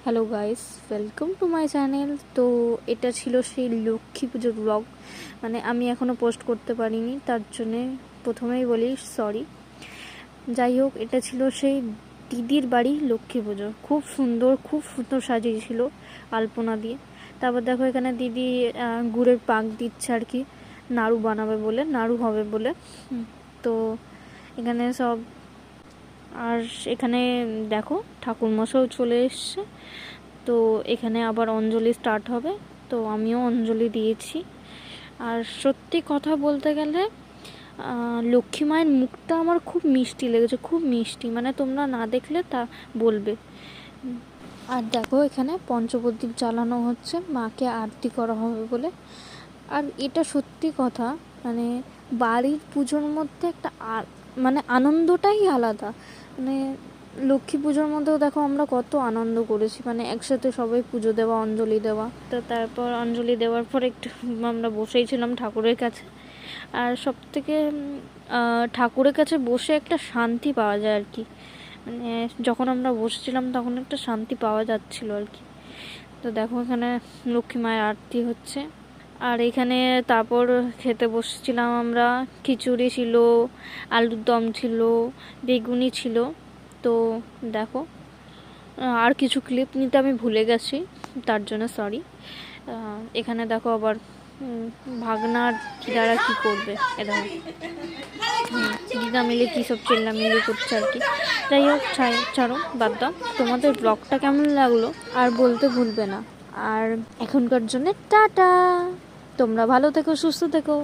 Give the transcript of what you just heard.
Hello guys, welcome to my channel. তো এটা ছিল সেই লক্ষ্মী পুজোর ব্লগ। মানে আমি এখনও পোস্ট করতে পারিনি, তার জন্যে প্রথমেই বলি সরি। যাই হোক, এটা ছিল সেই দিদির বাড়ি লক্ষ্মী পুজো। খুব সুন্দর সাজিয়েছিল আলপনা দিয়ে। তারপর দেখো এখানে দিদি গুড়ের পাক দিচ্ছে আর কি, নাড়ু বানাবে বলে, নাড়ু হবে বলে। তো এখানে সব, আর এখানে দেখো ঠাকুরমশাও চলে এসছে। তো এখানে আবার অঞ্জলি স্টার্ট হবে, তো আমিও অঞ্জলি দিয়েছি। আর সত্যি কথা বলতে গেলে লক্ষ্মী মায়ের মুখটা আমার খুব মিষ্টি লেগেছে, খুব মিষ্টি, মানে তোমরা না দেখলে তা বলবে। আর দেখো এখানে পঞ্চপ্রদীপ জ্বালানো হচ্ছে, মাকে আরতি করা হবে বলে। আর এটা সত্যি কথা, মানে বাড়ির পুজোর মধ্যে একটা মানে আনন্দটাই আলাদা। মানে লক্ষ্মী পুজোর মধ্যেও দেখো আমরা কত আনন্দ করেছি, মানে একসাথে সবাই পুজো দেওয়া, অঞ্জলি দেওয়া। তো তারপর অঞ্জলি দেওয়ার পর একটু আমরা বসেই ছিলাম ঠাকুরের কাছে। আর সব থেকে ঠাকুরের কাছে বসে একটা শান্তি পাওয়া যায় আর কি। মানে যখন আমরা বসেছিলাম তখন একটা শান্তি পাওয়া যাচ্ছিল আর কি। তো দেখো এখানে লক্ষ্মী মায়ের আরতি হচ্ছে। আর এখানে তারপর খেতে বসেছিলাম আমরা। খিচুড়ি ছিল, আলুর দম ছিল, বেগুনি ছিল। তো দেখো, আর কিছু ক্লিপ নিতে আমি ভুলে গেছি, তার জন্য সরি। এখানে দেখো আবার ভাগনার দিদারা কী করবে, এরা দিদা মিলে কী সব চিল্লামিল্লি করছে আর কি। যাই হোক, ছাড়ো, বাদ দাও। তোমাদের ব্লগটা কেমন লাগলো আর বলতে ভুলবে না। আর এখনকার জন্য টাটা, তোমরা ভালো থেকো, সুস্থ থেকো।